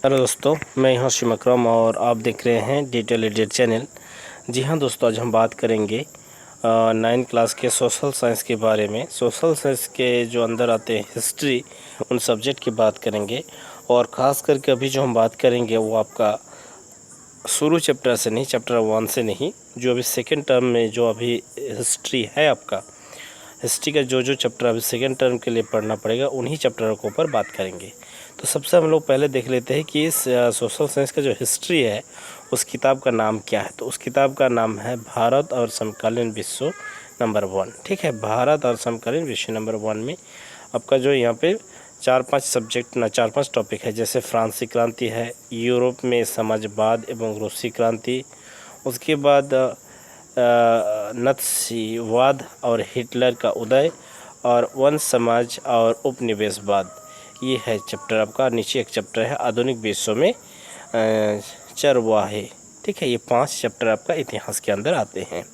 Hello दोस्तों, मैं यहाँ शिम अकरम और आप देख रहे हैं डिजिटल एडिट चैनल। जी हाँ दोस्तों, आज हम बात करेंगे 9 क्लास के सोशल साइंस के बारे में। सोशल साइंस के जो अंदर आते हैं हिस्ट्री, उन सब्जेक्ट की बात करेंगे। और ख़ास करके अभी जो हम बात करेंगे वो आपका शुरू चैप्टर से नहीं, चैप्टर 1 से नहीं, जो अभी सेकेंड टर्म में जो अभी हिस्ट्री है आपका, हिस्ट्री का जो चैप्टर अभी सेकेंड टर्म के लिए पढ़ना पड़ेगा, उन्हीं चैप्टरों के ऊपर बात करेंगे। तो सबसे हम लोग पहले देख लेते हैं कि इस सोशल साइंस का जो हिस्ट्री है उस किताब का नाम क्या है। तो उस किताब का नाम है भारत और समकालीन विश्व नंबर 1। ठीक है, भारत और समकालीन विश्व नंबर 1 में आपका जो यहाँ पे 4-5 टॉपिक है। जैसे फ्रांसीसी क्रांति है, यूरोप में समाजवाद एवं रूसी क्रांति, उसके बाद नात्सीवाद और हिटलर का उदय, और वंश समाज और उपनिवेशवाद। ये है चैप्टर आपका। नीचे एक चैप्टर है आधुनिक विश्व में चरवाहे। ठीक है, ये 5 चैप्टर आपका इतिहास के अंदर आते हैं।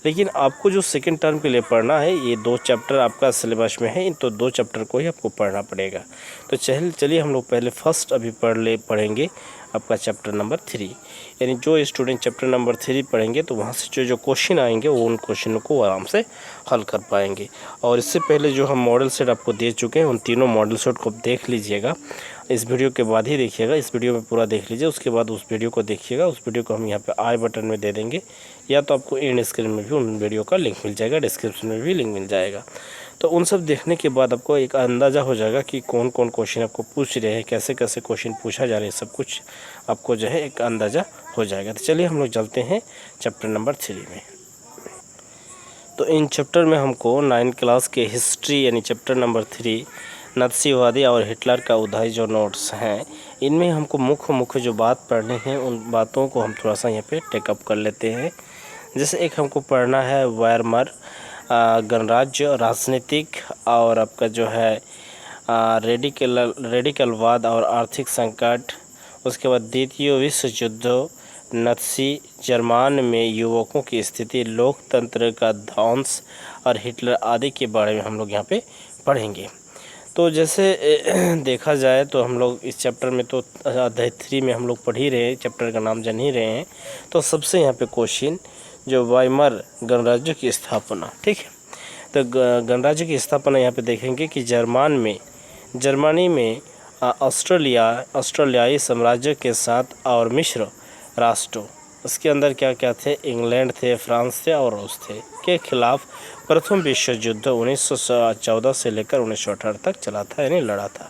लेकिन आपको जो सेकेंड टर्म के लिए पढ़ना है, ये 2 चैप्टर आपका सिलेबस में है, इन तो 2 चैप्टर को ही आपको पढ़ना पड़ेगा। तो चलिए हम लोग पहले फर्स्ट अभी पढ़ेंगे आपका चैप्टर नंबर 3। यानी जो स्टूडेंट चैप्टर नंबर 3 पढ़ेंगे तो वहाँ से जो क्वेश्चन आएंगे वो उन क्वेश्चनों को आराम से हल कर पाएंगे। और इससे पहले जो हम मॉडल सेट आपको दे चुके हैं, उन तीनों मॉडल सेट को देख लीजिएगा। इस वीडियो के बाद ही देखिएगा, इस वीडियो में पूरा देख लीजिए, उसके बाद उस वीडियो को देखिएगा। उस वीडियो को हम यहाँ पे आई बटन में दे देंगे, या तो आपको एंड स्क्रीन में भी उन वीडियो का लिंक मिल जाएगा, डिस्क्रिप्शन में भी लिंक मिल जाएगा। तो उन सब देखने के बाद आपको एक अंदाज़ा हो जाएगा कि कौन कौन क्वेश्चन आपको पूछ रहे हैं, कैसे कैसे क्वेश्चन पूछा जा रहा है, सब कुछ आपको जो है एक अंदाज़ा हो जाएगा। तो चलिए हम लोग चलते हैं चैप्टर नंबर 3 में। तो इन चैप्टर में हमको 9 क्लास के हिस्ट्री यानी चैप्टर नंबर 3 नात्सीवादी और हिटलर का उदय जो नोट्स हैं, इनमें हमको मुख्य जो बात पढ़नी है, उन बातों को हम थोड़ा सा यहाँ पे टेकअप कर लेते हैं। जैसे एक हमको पढ़ना है वायरमर गणराज्य, राजनीतिक और आपका जो है रेडिकलवाद और आर्थिक संकट। उसके बाद द्वितीय विश्व युद्ध, नात्सी जर्मन में युवकों की स्थिति, लोकतंत्र का ध्वंस और हिटलर आदि के बारे में हम लोग यहाँ पे पढ़ेंगे। तो जैसे देखा जाए तो हम लोग इस चैप्टर में तो अध्याय 3 में हम लोग पढ़ ही रहे हैं, चैप्टर का नाम जान ही रहे हैं। तो सबसे यहाँ पे क्वेश्चन जो वाइमर गणराज्य की स्थापना, ठीक है। तो गणराज्य की स्थापना यहाँ पे देखेंगे कि जर्मनी में ऑस्ट्रेलियाई साम्राज्य के साथ और मिस्र राष्ट्रों, उसके अंदर क्या क्या थे, इंग्लैंड थे, फ्रांस थे और रूस थे, के खिलाफ प्रथम विश्व युद्ध 1914 से लेकर 1918 तक चला था, यानी लड़ा था।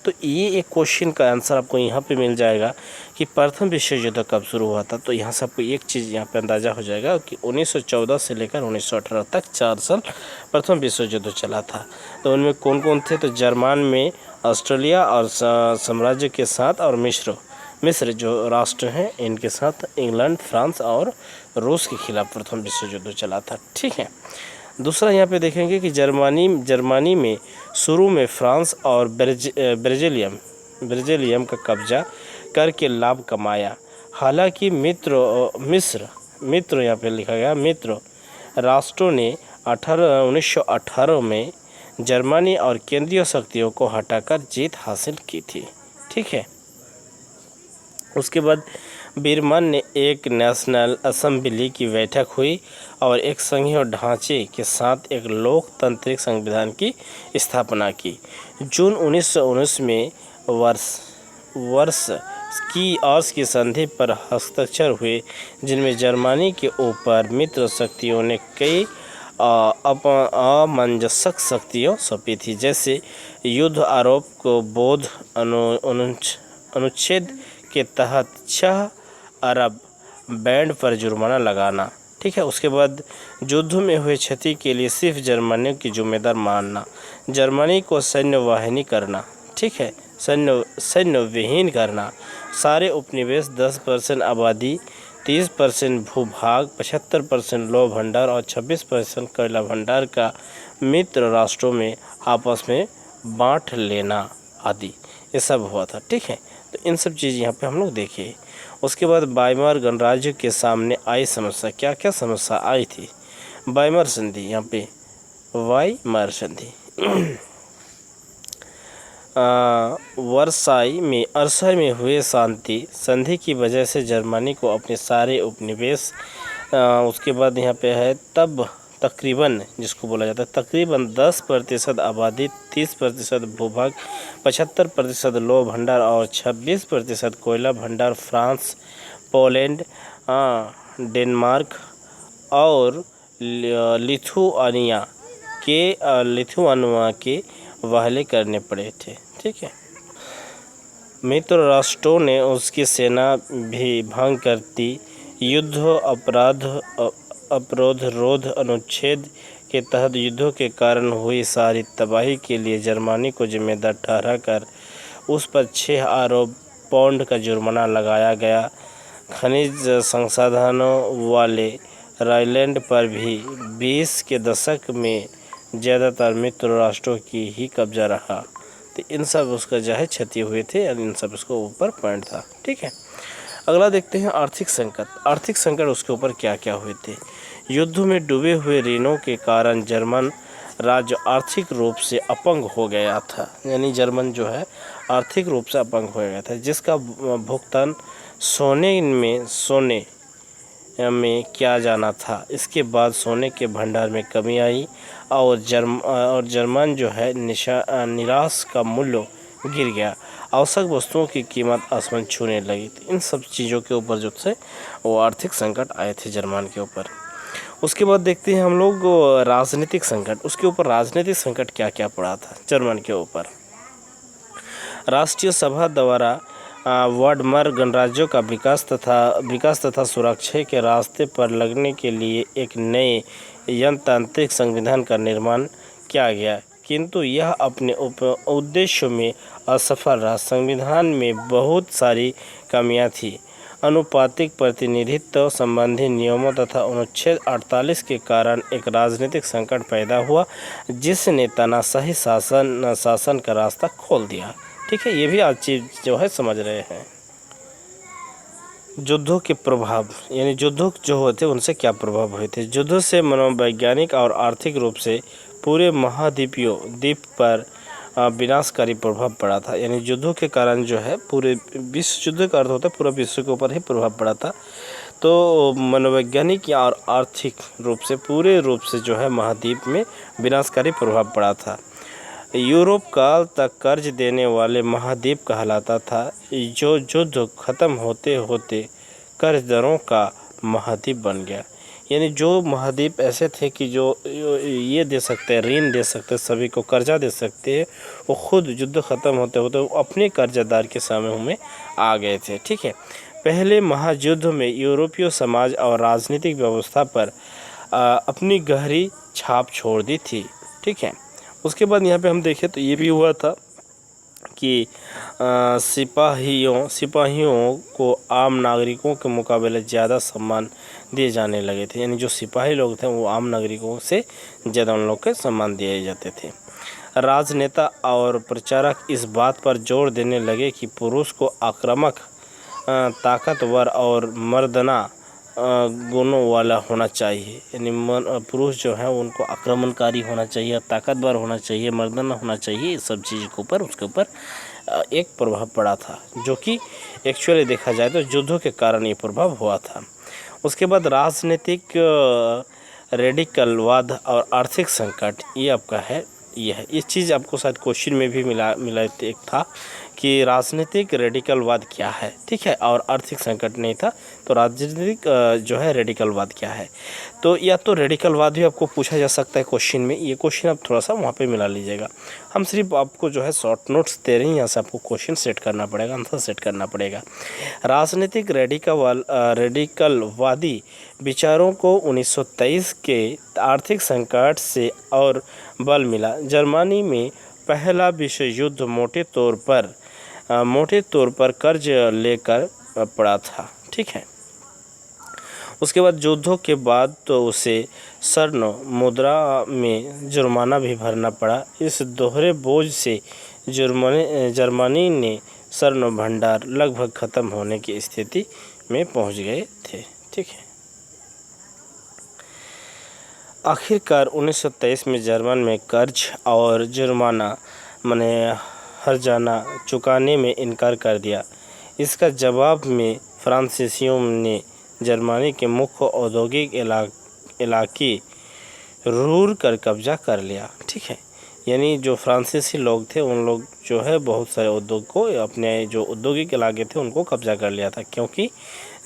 तो ये एक क्वेश्चन का आंसर आपको यहाँ पे मिल जाएगा कि प्रथम विश्व युद्ध कब शुरू हुआ था। तो यहाँ से आपको एक चीज़ यहाँ पे अंदाज़ा हो जाएगा कि 1914 से लेकर 1918 तक 4 साल प्रथम विश्व युद्ध चला था। तो उनमें कौन कौन थे, तो जर्मन में ऑस्ट्रेलिया और साम्राज्य के साथ और मिस्र जो राष्ट्र हैं, इनके साथ इंग्लैंड, फ्रांस और रूस के खिलाफ प्रथम विश्व युद्ध चला था। ठीक है। दूसरा यहाँ पे देखेंगे कि जर्मनी में शुरू में फ्रांस और बेल्जियम का कब्जा करके लाभ कमाया। हालांकि मित्र यहाँ पे लिखा गया, मित्र राष्ट्रों ने 1918 में जर्मनी और केंद्रीय शक्तियों को हटाकर जीत हासिल की थी। ठीक है। उसके बाद बर्लिन ने एक नेशनल असेंबली की बैठक हुई और एक संघीय ढांचे के साथ एक लोकतांत्रिक संविधान की स्थापना की। जून 1919 में वर्ष की संधि पर हस्ताक्षर हुए, जिनमें जर्मनी के ऊपर मित्र शक्तियों ने कई अमंजसक शक्तियों सौंपी थी, जैसे युद्ध आरोप को बोध अनुच्छेद के तहत 6 अरब बैंड पर जुर्माना लगाना। ठीक है। उसके बाद युद्ध में हुए क्षति के लिए सिर्फ जर्मनी की जिम्मेदार मानना, जर्मनी को सैन्य वाहिनी करना, ठीक है, सैन्य विहीन करना, सारे उपनिवेश, 10% आबादी, 30% भूभाग, 75% लौह भंडार और 26% कोयला भंडार का मित्र राष्ट्रों में आपस में बांट लेना आदि, ये सब हुआ था। ठीक है। तो इन सब चीज़ यहाँ पे हम लोग देखिए। उसके बाद वाइमर गणराज्य के सामने आई समस्या, क्या क्या समस्या आई थी। वाइमर संधि, यहाँ पे वाइमर संधि वर्साई में हुए शांति संधि की वजह से जर्मनी को अपने सारे उपनिवेश उसके बाद यहाँ पे है तब तकरीबन, जिसको बोला जाता है तकरीबन 10% आबादी, 30% भूभाग, 75% लौह भंडार और 26% कोयला भंडार फ्रांस, पोलैंड, डेनमार्क और लिथुआनिया के हवाले करने पड़े थे। ठीक है, मित्र राष्ट्रों ने उसकी सेना भी भंग कर दी। युद्ध अपराध रोध अनुच्छेद के तहत युद्धों के कारण हुई सारी तबाही के लिए जर्मनी को जिम्मेदार ठहराकर उस पर 6 अरब पाउंड का जुर्माना लगाया गया। खनिज संसाधनों वाले राइनलैंड पर भी 20 के दशक में ज़्यादातर मित्र राष्ट्रों की ही कब्जा रहा। तो इन सब उसका जो है क्षति हुए थे, इन सब उसको ऊपर पॉइंट था। ठीक है, अगला देखते हैं आर्थिक संकट। आर्थिक संकट उसके ऊपर क्या क्या हुए थे। युद्ध में डूबे हुए ऋणों के कारण जर्मन राज्य आर्थिक रूप से अपंग हो गया था। यानी जर्मन जो है आर्थिक रूप से अपंग हो गया था, जिसका भुगतान सोने में किया जाना था। इसके बाद सोने के भंडार में कमी आई और जर्मन जो है निराश का मूल्य गिर गया। आवश्यक वस्तुओं की कीमत आसमान छूने लगी थी। इन सब चीज़ों के ऊपर जो थे वो आर्थिक संकट आए थे जर्मन के ऊपर। उसके बाद देखते हैं हम लोग राजनीतिक संकट। उसके ऊपर राजनीतिक संकट क्या क्या पड़ा था जर्मन के ऊपर। राष्ट्रीय सभा द्वारा वार्डमर गणराज्यों का विकास तथा सुरक्षा के रास्ते पर लगने के लिए एक नए जनतांत्रिक संविधान का निर्माण किया गया, किंतु यह अपने उद्देश्यों में असफल रहा। संविधान में बहुत सारी कमियां थी। अनुपातिक प्रतिनिधित्व संबंधी नियमों तथा अनुच्छेद 48 के कारण एक राजनीतिक संकट पैदा हुआ, जिसने तानाशाही शासन का रास्ता खोल दिया। ठीक है, ये भी आज चीज़ जो है समझ रहे हैं। युद्धों के प्रभाव, यानी युद्धों जो होते उनसे क्या प्रभाव हुए थे। युद्धों से मनोवैज्ञानिक और आर्थिक रूप से पूरे द्वीप पर विनाशकारी प्रभाव पड़ा था। यानी युद्धों के कारण जो है पूरे विश्व, युद्ध का अर्थ होता है पूरा विश्व के ऊपर ही प्रभाव पड़ा था। तो मनोवैज्ञानिक और आर्थिक रूप से पूरे रूप से जो है महाद्वीप में विनाशकारी प्रभाव पड़ा था। यूरोप काल तक कर्ज देने वाले महाद्वीप कहलाता था, जो युद्ध खत्म होते होते कर्जदारों का महाद्वीप बन गया। यानी जो महाद्वीप ऐसे थे कि जो ये दे सकते हैं, ऋण दे सकते हैं, सभी को कर्जा दे सकते हैं, वो खुद युद्ध ख़त्म होते होते अपने कर्जदार के समूह में आ गए थे। ठीक है, पहले महायुद्ध में यूरोपीय समाज और राजनीतिक व्यवस्था पर अपनी गहरी छाप छोड़ दी थी। ठीक है, उसके बाद यहाँ पे हम देखें तो ये भी हुआ था कि सिपाहियों को आम नागरिकों के मुकाबले ज़्यादा सम्मान दिए जाने लगे थे। यानी जो सिपाही लोग थे वो आम नागरिकों से ज़्यादा उन लोग के सम्मान दिए जाते थे। राजनेता और प्रचारक इस बात पर जोर देने लगे कि पुरुष को आक्रामक, ताकतवर और मर्दाना गुणों वाला होना चाहिए। यानी पुरुष जो है उनको आक्रमणकारी होना चाहिए, ताकतवर होना चाहिए, मर्दाना होना चाहिए। इस सब चीज़ के ऊपर उसके ऊपर एक प्रभाव पड़ा था, जो कि एक्चुअली देखा जाए तो युद्धों के कारण ये प्रभाव हुआ था। उसके बाद राजनीतिक रेडिकलवाद और आर्थिक संकट, ये आपका है ये है। इस चीज़ आपको शायद क्वेश्चन में भी मिला एक था कि राजनीतिक रेडिकलवाद क्या है। ठीक है, और आर्थिक संकट नहीं था, तो राजनीतिक जो है रेडिकलवाद क्या है। तो या तो रेडिकलवाद भी आपको पूछा जा सकता है क्वेश्चन में, ये क्वेश्चन आप थोड़ा सा वहाँ पे मिला लीजिएगा। हम सिर्फ आपको जो है शॉर्ट नोट्स दे रहे हैं, यहाँ से आपको क्वेश्चन सेट करना पड़ेगा, आंसर सेट करना पड़ेगा। राजनीतिक रेडिकलवादी विचारों को 1923 के आर्थिक संकट से और बल मिला। जर्मनी में पहला विश्व युद्ध मोटे तौर पर कर्ज लेकर पड़ा था। ठीक है, उसके बाद युद्धों के बाद तो उसे स्वर्ण मुद्रा में जुर्माना भी भरना पड़ा। इस दोहरे बोझ से जर्मनी ने स्वर्ण भंडार लगभग ख़त्म होने की स्थिति में पहुंच गए थे। ठीक है, आखिरकार 1923 में जर्मन में कर्ज और जुर्माना हर्जाना चुकाने में इनकार कर दिया। इसका जवाब में फ्रांसीसियों ने जर्मनी के मुख्य औद्योगिक इलाके रूर कर कब्जा कर लिया। ठीक है, यानी जो फ्रांसीसी लोग थे उन लोग जो है बहुत सारे उद्योग को, अपने जो औद्योगिक इलाके थे उनको कब्जा कर लिया था, क्योंकि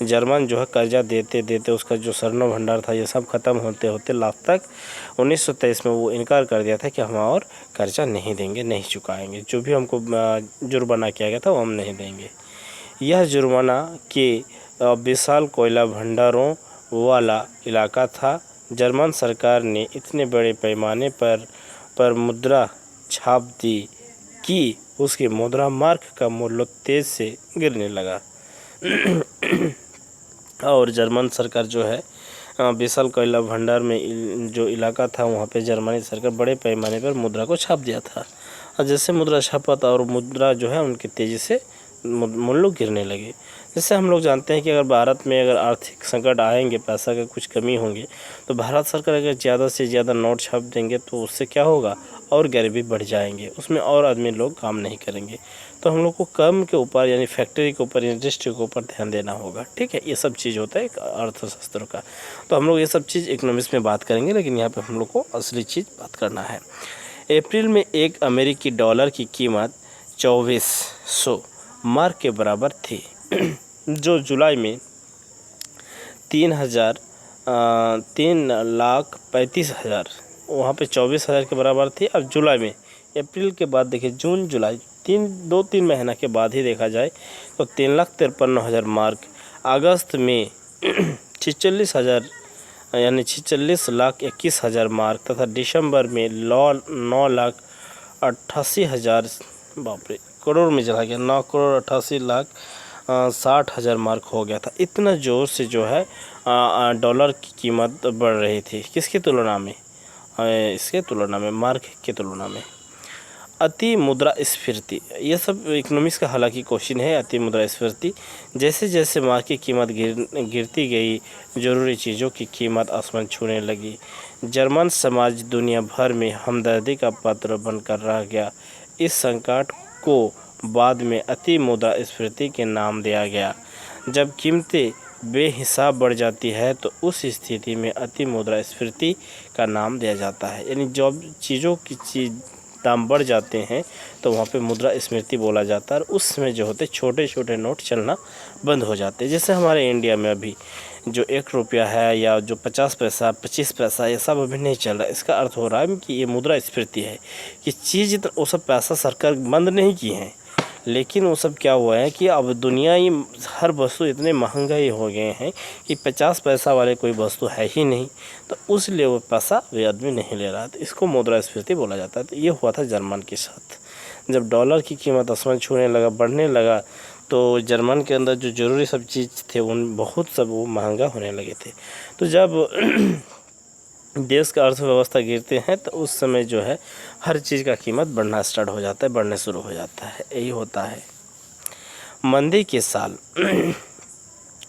जर्मन जो है कर्जा देते देते उसका जो स्वर्ण भंडार था ये सब ख़त्म होते होते लास्ट तक 1923 में वो इनकार कर दिया था कि हम और कर्जा नहीं देंगे, नहीं चुकाएंगे, जो भी हमको जुर्माना किया गया था वो हम नहीं देंगे। यह जुर्माना के विशाल कोयला भंडारों वाला इलाका था। जर्मन सरकार ने इतने बड़े पैमाने पर मुद्रा छाप दी कि उसके मुद्रा मार्क का मूल्य तेज़ से गिरने लगा और जर्मन सरकार जो है विशाल कोयला भंडार में जो इलाका था वहाँ पे जर्मनी सरकार बड़े पैमाने पर मुद्रा को छाप दिया था, और जैसे मुद्रा छापा था और मुद्रा जो है उनकी तेज़ी से मूल्य गिरने लगे। जैसे हम लोग जानते हैं कि अगर भारत में अगर आर्थिक संकट आएंगे, पैसा का कुछ कमी होंगे, तो भारत सरकार अगर ज़्यादा से ज़्यादा नोट छाप देंगे तो उससे क्या होगा, और गरीबी बढ़ जाएंगे, उसमें और आदमी लोग काम नहीं करेंगे। तो हम लोग को कम के ऊपर यानी फैक्ट्री के ऊपर, इंडस्ट्री के ऊपर ध्यान देना होगा। ठीक है, ये सब चीज़ होता है अर्थशास्त्र का। तो हम लोग ये सब चीज़ इकोनॉमिक्स में बात करेंगे, लेकिन यहाँ पर हम लोग को असली चीज़ बात करना है। अप्रैल में एक अमेरिकी डॉलर की कीमत 2400 मार्क के बराबर थी, जो जुलाई में 3,35,000 वहाँ पे 24,000 के बराबर थी। अब जुलाई में, अप्रैल के बाद देखिए जून जुलाई 3 महीना के बाद ही देखा जाए तो 3,53,000 मार्क, अगस्त में 46,000 यानी 46,21,000 मार्क तथा दिसंबर में 9,88,000, बाप रे करोड़ में चला गया, 9,88,60,000 मार्क हो गया था। इतना ज़ोर से जो है डॉलर की कीमत बढ़ रही थी। किसकी तुलना में? इसके तुलना में, मार्क की तुलना में। अति मुद्रास्फीति, ये सब इकोनॉमिक्स का हालांकि क्वेश्चन है। अति मुद्रास्फीति, जैसे जैसे मार्क की कीमत गिरती गई, ज़रूरी चीज़ों की कीमत आसमान छूने लगी। जर्मन समाज दुनिया भर में हमदर्दी का पात्र बनकर रह गया। इस संकट को बाद में अति मुद्रास्फीति के नाम दिया गया। जब कीमतें बेहिसाब बढ़ जाती है तो उस स्थिति में अति मुद्रास्फीति का नाम दिया जाता है। यानी जब चीज़ों की दाम बढ़ जाते हैं तो वहाँ पे मुद्रास्फीति बोला जाता है, और उस समय जो होते छोटे छोटे नोट चलना बंद हो जाते हैं। जैसे हमारे इंडिया में अभी जो 1 रुपया है या जो 50 पैसा 25 पैसा ये सब अभी नहीं चल रहा है। इसका अर्थ हो रहा है कि ये मुद्रास्फीति है कि चीज़ वो सब पैसा सरकार बंद नहीं की है, लेकिन वो सब क्या हुआ है कि अब दुनिया ही हर वस्तु इतने महंगाई हो गए हैं कि 50 पैसा वाले कोई वस्तु है ही नहीं, तो उसलिए वो पैसा वे आदमी नहीं ले रहा। तो इसको मुद्रास्फीति बोला जाता है। तो ये हुआ था जर्मन के साथ। जब डॉलर की कीमत आसमान छूने लगा, बढ़ने लगा, तो जर्मन के अंदर जो ज़रूरी सब चीज़ थे उन बहुत सब वो महंगा होने लगे थे। तो जब देश का अर्थव्यवस्था गिरते हैं तो उस समय जो है हर चीज़ का कीमत बढ़ना स्टार्ट हो जाता है, बढ़ने शुरू हो जाता है। यही होता है। मंदी के साल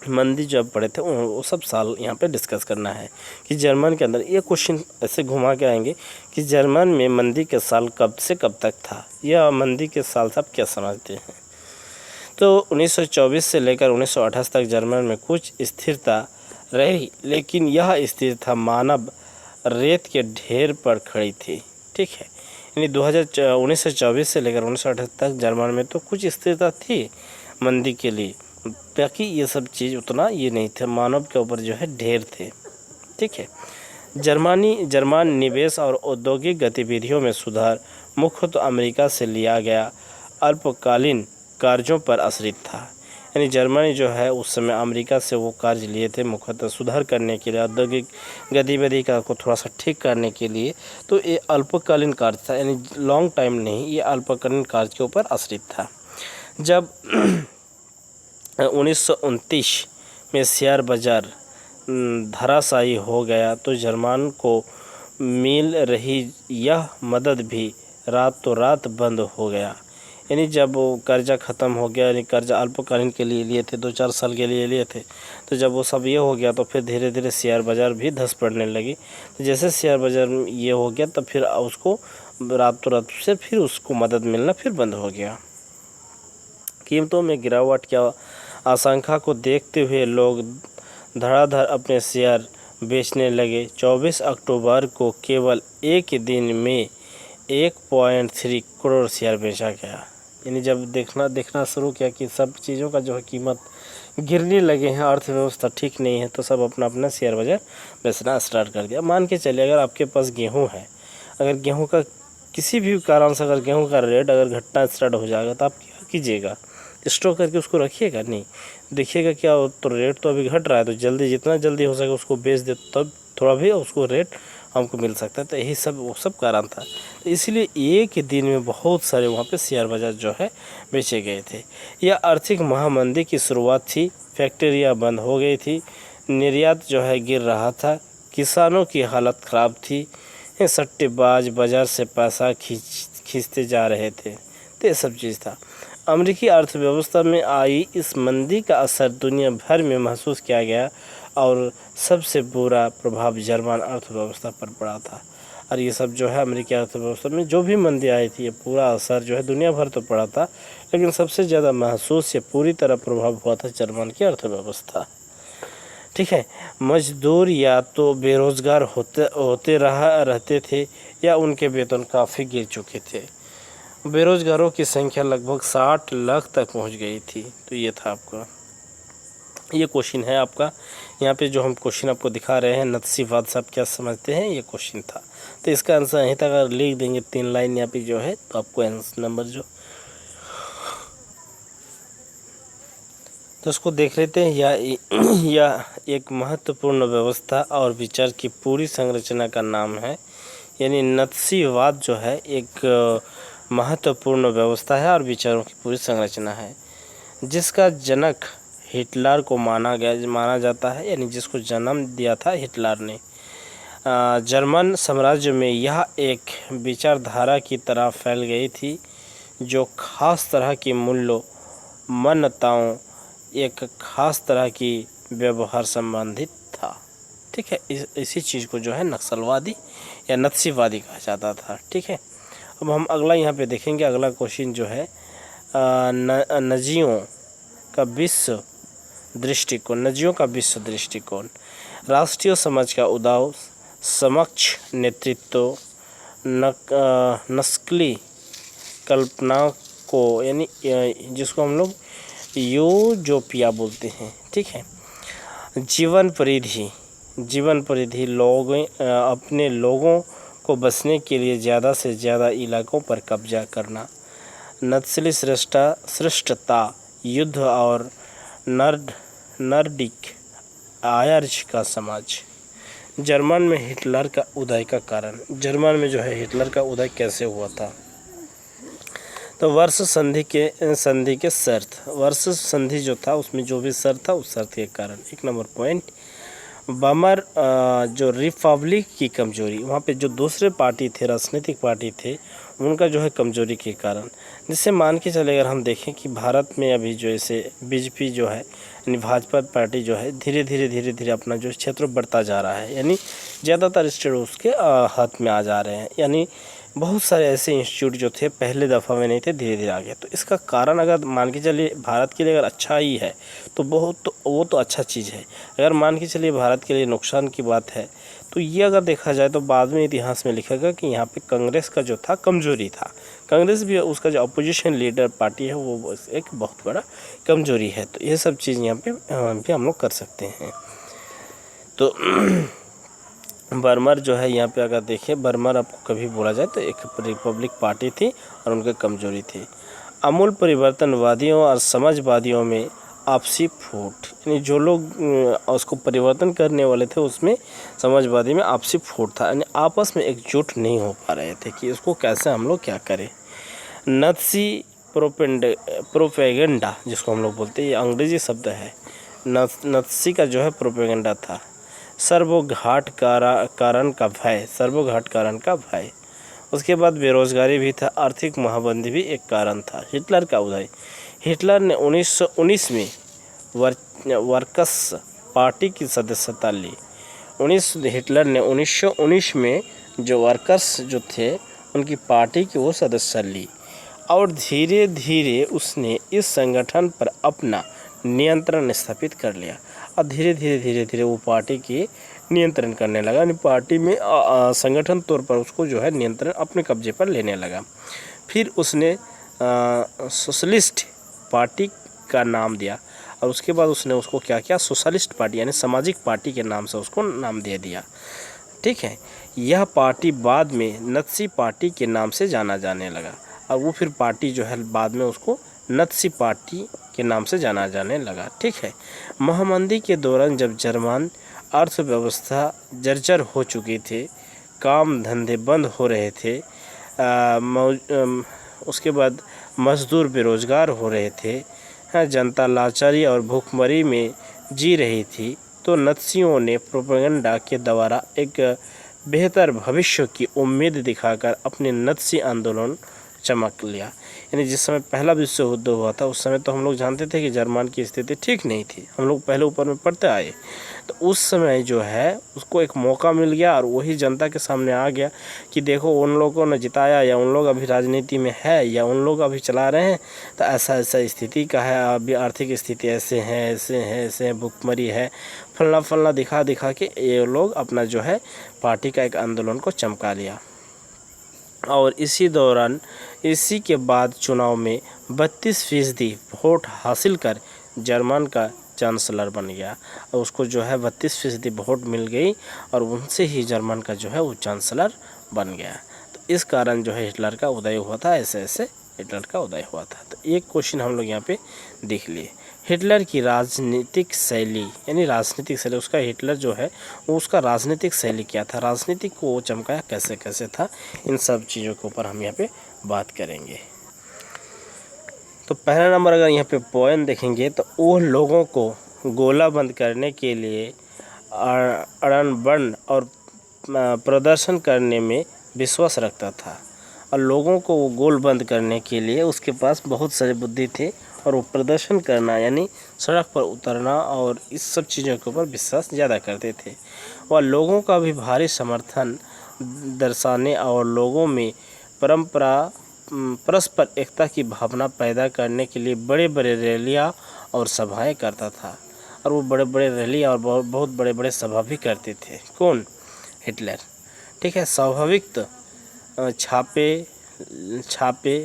मंदी जब पड़े थे वो सब साल यहाँ पे डिस्कस करना है कि जर्मन के अंदर ये क्वेश्चन ऐसे घुमा के आएंगे कि जर्मन में मंदी के साल कब से कब तक था, या मंदी के साल सब क्या समझते हैं। तो 1924 से लेकर 1928 तक जर्मन में कुछ स्थिरता रही, लेकिन यह स्थिरता मानव रेत के ढेर पर खड़ी थी। ठीक है, यानी 1924 से लेकर 1928 तक जर्मन में तो कुछ स्थिरता थी मंदी के लिए, बाकी ये सब चीज़ उतना ये नहीं थे, मानव के ऊपर जो है ढेर थे। ठीक है, जर्मन निवेश और औद्योगिक गतिविधियों में सुधार मुख्यतः अमेरिका से लिया गया अल्पकालीन कार्यों पर आश्रित था। यानी जर्मनी जो है उस समय अमेरिका से वो कार्य लिए थे मुख्यतः सुधार करने के लिए, औद्योगिक गतिविधि का को थोड़ा सा ठीक करने के लिए। तो ये अल्पकालीन कार्य था, यानी लॉन्ग टाइम नहीं, ये अल्पकालीन कार्य के ऊपर आश्रित था। जब 1929 में शेयर बाजार धराशायी हो गया तो जर्मन को मिल रही यह मदद भी रातों रात बंद हो गया। यानी जब वो कर्जा ख़त्म हो गया, यानी कर्जा अल्पकालीन के लिए लिए थे, 2-4 साल के लिए लिए थे, तो जब वो सब ये हो गया तो फिर धीरे धीरे शेयर बाज़ार भी धस पड़ने लगी। तो जैसे शेयर बाज़ार ये हो गया तो फिर उसको रातों रात से फिर उसको मदद मिलना फिर बंद हो गया। कीमतों में गिरावट की आशंका को देखते हुए लोग धड़ाधड़ अपने शेयर बेचने लगे। 24 अक्टूबर को केवल एक ही दिन में 1.3 करोड़ शेयर बेचा गया। यानी जब देखना शुरू किया कि सब चीज़ों का जो है कीमत गिरने लगे हैं, अर्थव्यवस्था ठीक नहीं है, तो सब अपना अपना शेयर बाजार बेचना स्टार्ट कर दिया। मान के चलिए अगर आपके पास गेहूँ है, अगर गेहूँ का किसी भी कारण से अगर गेहूँ का रेट अगर घटना स्टार्ट हो जाएगा तो आप क्या कीजिएगा? स्टॉक करके उसको रखिएगा? नहीं, देखिएगा क्या तो रेट तो अभी घट रहा है, तो जल्दी जितना जल्दी हो सके उसको बेच दे, तब थोड़ा भी उसको रेट हमको मिल सकता है। तो यही सब वो सब कारण था। तो इसलिए एक ही दिन में बहुत सारे वहाँ पे शेयर बाजार जो है बेचे गए थे। यह आर्थिक महामंदी की शुरुआत थी। फैक्ट्रियाँ बंद हो गई थी, निर्यात जो है गिर रहा था, किसानों की हालत ख़राब थी, सट्टेबाज बाजार से पैसा खींचते जा रहे थे। तो ये सब चीज़ था। अमेरिकी अर्थव्यवस्था में आई इस मंदी का असर दुनिया भर में महसूस किया गया और सबसे बुरा प्रभाव जर्मन अर्थव्यवस्था पर पड़ा था। और ये सब जो है अमेरिकी अर्थव्यवस्था में जो भी मंदी आई थी, ये पूरा असर जो है दुनिया भर तो पड़ा था, लेकिन सबसे ज़्यादा महसूस या पूरी तरह प्रभाव हुआ था जर्मन की अर्थव्यवस्था। ठीक है, मजदूर या तो बेरोज़गार होते रहते थे या उनके वेतन काफ़ी गिर चुके थे। बेरोज़गारों की संख्या लगभग 60 लाख तक पहुंच गई थी। तो ये था आपका, ये क्वेश्चन है आपका। यहाँ पे जो हम क्वेश्चन आपको दिखा रहे हैं, नत्सीवाद से आप क्या समझते हैं, ये क्वेश्चन था। तो इसका आंसर यहीं तक अगर लिख देंगे 3 लाइन यहाँ पे जो है, तो आपको आंसर नंबर जो, तो उसको देख लेते हैं। या एक महत्वपूर्ण व्यवस्था और विचार की पूरी संरचना का नाम है। यानी नत्सीवाद जो है एक महत्वपूर्ण व्यवस्था है और विचारों की पूरी संरचना है, जिसका जनक हिटलर को माना जाता है। यानी जिसको जन्म दिया था हिटलर ने। जर्मन साम्राज्य में यह एक विचारधारा की तरह फैल गई थी जो खास तरह की मूल्यों, मान्यताओं, एक खास तरह की व्यवहार संबंधित था। ठीक है, इसी चीज़ को जो है नक्सलवादी या नत्सीवादी कहा जाता था। ठीक है, अब हम अगला यहाँ पे देखेंगे। अगला क्वेश्चन जो है नजियों का विश्व दृष्टिकोण, राष्ट्रीय समाज का उदाव समक्ष नेतृत्व, नस्ली कल्पना को, यानी जिसको हम लोग यूटोपिया बोलते हैं। ठीक है, जीवन परिधि लोग अपने लोगों को बसने के लिए ज़्यादा से ज़्यादा इलाकों पर कब्जा करना, नस्ली श्रेष्ठता, युद्ध और नर्डिक आयर्ज का समाज। जर्मन में हिटलर का उदय का कारण, जर्मन में जो है हिटलर का उदय कैसे हुआ था? तो वर्ष संधि के शर्त, वर्ष संधि जो था उसमें जो भी शर्त था उस शर्त के कारण। 1 नंबर पॉइंट। बमर जो रिपब्लिक की कमजोरी, वहाँ पे जो दूसरे पार्टी थे, राजनीतिक पार्टी थे, उनका जो है कमजोरी के कारण। जिससे मान के चले अगर हम देखें कि भारत में अभी जो ऐसे बीजेपी जो है, यानी भाजपा पार्टी जो है धीरे धीरे अपना जो क्षेत्र बढ़ता जा रहा है। यानी ज़्यादातर स्टेट उसके हाथ में आ जा रहे हैं। यानी बहुत सारे ऐसे इंस्टीट्यूट जो थे पहले दफ़ा में नहीं थे, धीरे धीरे आ गए। तो इसका कारण अगर मान के चलिए भारत के लिए अगर अच्छा ही है तो वो तो अच्छा चीज़ है। अगर मान के चलिए भारत के लिए नुकसान की बात है तो ये अगर देखा जाए तो बाद में इतिहास में लिखेगा कि यहाँ पे कांग्रेस का जो था कमजोरी था। कांग्रेस भी उसका जो अपोजिशन लीडर पार्टी है वो एक बहुत बड़ा कमजोरी है। तो ये सब चीज़ यहाँ पे भी हम लोग कर सकते हैं। तो बर्मर जो है यहाँ पे अगर देखें, बर्मर आपको कभी बोला जाए तो एक रिपब्लिक पार्टी थी और उनकी कमजोरी थी। अमूल परिवर्तनवादियों और समाजवादियों में आपसी फूट, यानी जो लोग उसको परिवर्तन करने वाले थे उसमें समाजवादी में आपसी फूट था। यानी आपस में एकजुट नहीं हो पा रहे थे कि इसको कैसे हम लोग क्या करें। नाज़ी प्रोपेगेंडा जिसको हम लोग बोलते हैं, ये अंग्रेजी शब्द है। नाज़ी का जो है प्रोपेगेंडा था। सर्वघात कारण का भय। उसके बाद बेरोजगारी भी था। आर्थिक महामंदी भी एक कारण था। हिटलर का उदय, हिटलर ने 1919 में वर्कर्स पार्टी की सदस्यता ली। हिटलर ने 1919 में जो वर्कर्स जो थे उनकी पार्टी की वो सदस्य ली और धीरे धीरे उसने इस संगठन पर अपना नियंत्रण स्थापित कर लिया और धीरे धीरे वो पार्टी की नियंत्रण करने लगा, यानी पार्टी में संगठन तौर पर उसको जो है नियंत्रण अपने कब्जे पर लेने लगा। फिर उसने सोशलिस्ट पार्टी का नाम दिया और उसके बाद उसने उसको क्या किया, सोशलिस्ट पार्टी यानी सामाजिक पार्टी के नाम से उसको नाम दे दिया। ठीक है, यह पार्टी बाद में नत्सी पार्टी के नाम से जाना जाने लगा और वो फिर पार्टी जो है बाद में उसको नत्सी पार्टी के नाम से जाना जाने लगा। ठीक है, महामंदी के दौरान जब जर्मन अर्थव्यवस्था जर्जर हो चुकी थी, काम धंधे बंद हो रहे थे, उसके बाद मजदूर बेरोजगार हो रहे थे, जनता लाचारी और भूखमरी में जी रही थी, तो नत्सियों ने प्रोपेगेंडा के द्वारा एक बेहतर भविष्य की उम्मीद दिखाकर अपने नत्सी आंदोलन चमक लिया। यानी जिस समय पहला विश्व युद्ध हुआ था उस समय तो हम लोग जानते थे कि जर्मन की स्थिति ठीक नहीं थी, हम लोग पहले ऊपर में पढ़ते आए, तो उस समय जो है उसको एक मौका मिल गया और वही जनता के सामने आ गया कि देखो उन लोगों ने जिताया या उन लोग अभी राजनीति में है या उन लोग अभी चला रहे हैं, तो ऐसा स्थिति का है, अभी आर्थिक स्थिति ऐसे हैं, भुखमरी है, फलना दिखा के ये लोग अपना जो है पार्टी का एक आंदोलन को चमका लिया। और इसी के बाद चुनाव में 32% वोट हासिल कर जर्मन का चांसलर बन गया और उसको जो है 32% वोट मिल गई और उनसे ही जर्मन का जो है वो चांसलर बन गया। तो इस कारण जो है हिटलर का उदय हुआ था, ऐसे हिटलर का उदय हुआ था। तो एक क्वेश्चन हम लोग यहाँ पे देख लिए, हिटलर की राजनीतिक शैली, यानी राजनीतिक शैली उसका, हिटलर जो है वो उसका राजनीतिक शैली क्या था, राजनीतिक को वो चमकाया कैसे था, इन सब चीज़ों के ऊपर हम यहाँ पे बात करेंगे। तो पहला नंबर अगर यहाँ पे पॉइंट देखेंगे तो वो लोगों को गोला बंद करने के लिए अड़न और प्रदर्शन करने में विश्वास रखता था और लोगों को वो गोल बंद करने के लिए उसके पास बहुत सारे बुद्धि थे और वो प्रदर्शन करना यानी सड़क पर उतरना और इस सब चीज़ों के ऊपर विश्वास ज़्यादा करते थे। वह लोगों का भी भारी समर्थन दर्शाने और लोगों में परस्पर एकता की भावना पैदा करने के लिए बड़े बड़े रैलियाँ और सभाएं करता था और वो बड़े बड़े रैली और बहुत बड़े बड़े सभा भी करते थे। कौन? हिटलर। ठीक है, स्वाभाविक छापे,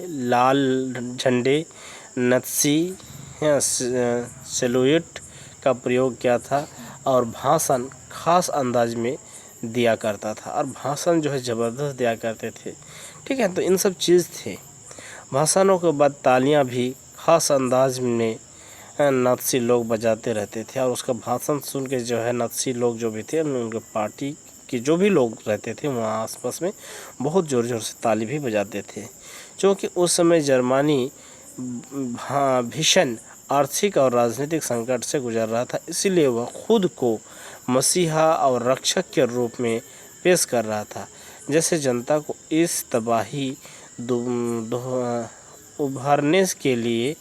लाल झंडे, नत्सी सैल्यूट का प्रयोग किया था और भाषण खास अंदाज में दिया करता था और भाषण जो है ज़बरदस्त दिया करते थे। ठीक है, तो इन सब चीज़ थे। भाषणों के बाद तालियां भी खास अंदाज में नाज़ी लोग बजाते रहते थे और उसका भाषण सुन के जो है नाज़ी लोग जो भी थे उनके पार्टी के जो भी लोग रहते थे वहाँ आसपास में बहुत ज़ोर ज़ोर से ताली भी बजाते थे, क्योंकि उस समय जर्मनी भीषण आर्थिक और राजनीतिक संकट से गुजर रहा था। इसीलिए वह खुद को मसीहा और रक्षक के रूप में पेश कर रहा था, जैसे जनता को इस तबाही उभारने के लिए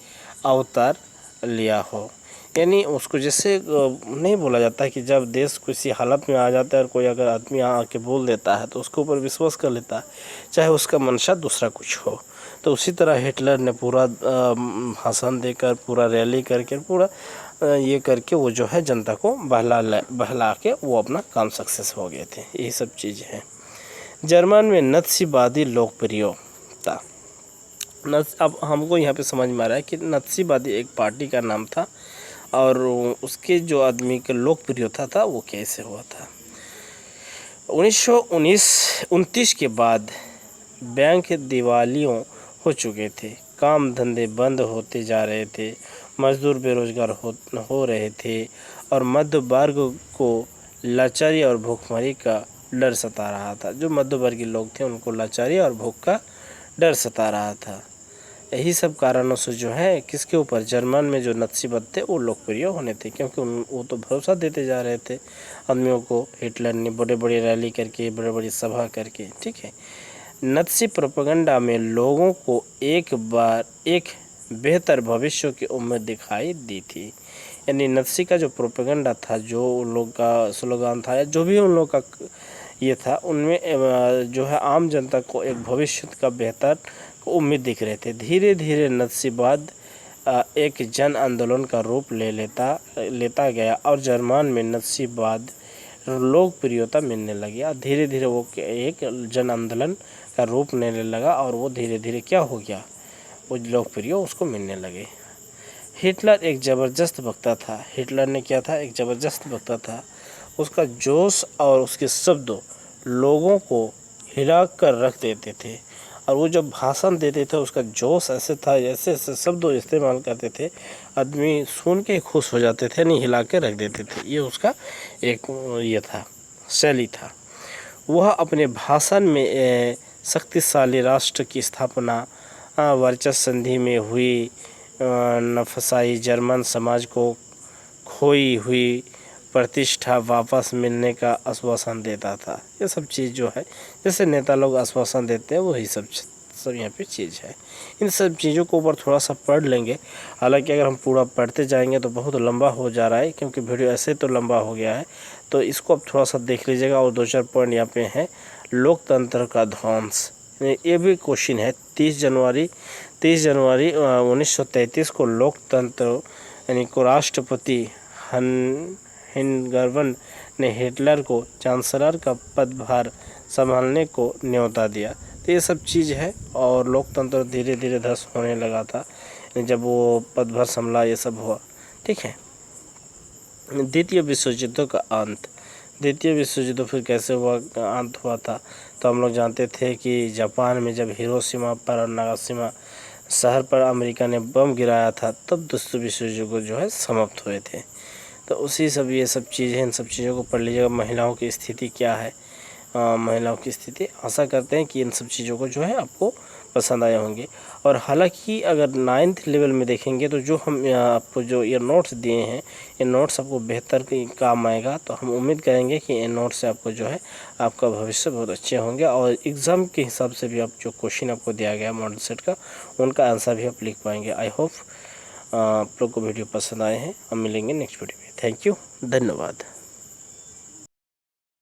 अवतार लिया हो। यानी उसको जैसे नहीं बोला जाता है कि जब देश किसी हालत में आ जाता है और कोई अगर आदमी आके बोल देता है तो उसके ऊपर विश्वास कर लेता है, चाहे उसका मंशा दूसरा कुछ हो। तो उसी तरह हिटलर ने पूरा भाषण देकर, पूरा रैली करके, पूरा ये करके वो जो है जनता को बहला के वो अपना काम सक्सेस हो गए थे। यही सब चीज़ है। जर्मन में नत्सीवादी लोकप्रियता। अब हमको यहाँ पे समझ में आ रहा है कि नत्सीवादी एक पार्टी का नाम था और उसके जो आदमी का लोकप्रियता था वो कैसे हुआ था। 1929 के बाद बैंक दिवालियों हो चुके थे, काम धंधे बंद होते जा रहे थे, मजदूर बेरोजगार हो रहे थे और मध्य वर्ग को लाचारी और भूखमरी का डर सता रहा था। जो मध्यवर्गीय लोग थे उनको लाचारी और भूख का डर सता रहा था। यही सब कारणों से जो है किसके ऊपर, जर्मन में जो नत्सीवाद थे वो लोकप्रिय होने थे, क्योंकि वो तो भरोसा देते जा रहे थे आदमियों को। हिटलर ने बड़े बड़े रैली करके, बड़े बड़ी सभा करके, ठीक है, नत्सी प्रोपेगेंडा में लोगों को एक बेहतर भविष्य की उम्मीद दिखाई दी थी। यानी नत्सी का जो प्रोपेगेंडा था, जो उन लोग का स्लोगान था या जो भी उन लोग का ये था, उनमें जो है आम जनता को एक भविष्य का बेहतर उम्मीद दिख रहे थे। धीरे धीरे नस्लवाद एक जन आंदोलन का रूप लेता गया और जर्मन में नस्लवाद लोकप्रियता मिलने लगी। धीरे धीरे वो एक जन आंदोलन का रूप लेने लगा और वो धीरे धीरे क्या हो गया, वो लोकप्रिय उसको मिलने लगे। हिटलर एक ज़बरदस्त वक्ता था। हिटलर ने क्या था, एक ज़बरदस्त वक्ता था। उसका जोश और उसके शब्द लोगों को हिला कर रख देते थे और वो जब भाषण देते थे उसका जोश ऐसे था, ऐसे ऐसे शब्द इस्तेमाल करते थे, आदमी सुन के खुश हो जाते थे, नहीं हिला के रख देते थे। ये उसका एक ये था, शैली था। वह अपने भाषण में शक्तिशाली राष्ट्र की स्थापना, वर्चस्व संधि में हुई नफसाई जर्मन समाज को खोई हुई प्रतिष्ठा वापस मिलने का आश्वासन देता था। ये सब चीज़ जो है, जैसे नेता लोग आश्वासन देते हैं, वही सब यहाँ पे चीज़ है। इन सब चीज़ों को ऊपर थोड़ा सा पढ़ लेंगे। हालांकि अगर हम पूरा पढ़ते जाएंगे तो बहुत लंबा हो जा रहा है, क्योंकि वीडियो ऐसे तो लंबा हो गया है। तो इसको अब थोड़ा सा देख लीजिएगा। और 2-4 पॉइंट यहाँ पे हैं। लोकतंत्र का ध्वंस, ये भी क्वेश्चन है। 30 जनवरी 1933 को लोकतंत्र यानी को राष्ट्रपति हिंगरवन ने हिटलर को चांसलर का पदभार संभालने को न्योता दिया। तो ये सब चीज़ है। और लोकतंत्र धीरे धीरे ध्वस्त होने लगा था जब वो पदभार संभाला, ये सब हुआ। ठीक है। द्वितीय विश्व युद्ध का अंत। द्वितीय विश्व युद्ध फिर कैसे हुआ, अंत हुआ था, तो हम लोग जानते थे कि जापान में जब हिरोशिमा पर और नागासाकी शहर पर अमेरिका ने बम गिराया था, तब दूसरे विश्व युद्ध जो है समाप्त हुए थे। तो उसी सब ये सब चीज़ें, इन सब चीज़ों को पढ़ लीजिएगा। महिलाओं की स्थिति क्या है, महिलाओं की स्थिति। आशा करते हैं कि इन सब चीज़ों को जो है आपको पसंद आए होंगे। और हालांकि अगर 9th लेवल में देखेंगे तो जो हम आपको जो ये नोट्स दिए हैं, ये नोट्स आपको बेहतर काम आएगा। तो हम उम्मीद करेंगे कि ये नोट्स से आपको जो है आपका भविष्य बहुत अच्छे होंगे। और एग्ज़ाम के हिसाब से भी आप जो क्वेश्चन आपको दिया गया मॉडल सेट का, उनका आंसर भी आप लिख पाएंगे। आई होप आप लोग को वीडियो पसंद आए हैं। हम मिलेंगे नेक्स्ट वीडियो में। थैंक यू, धन्यवाद।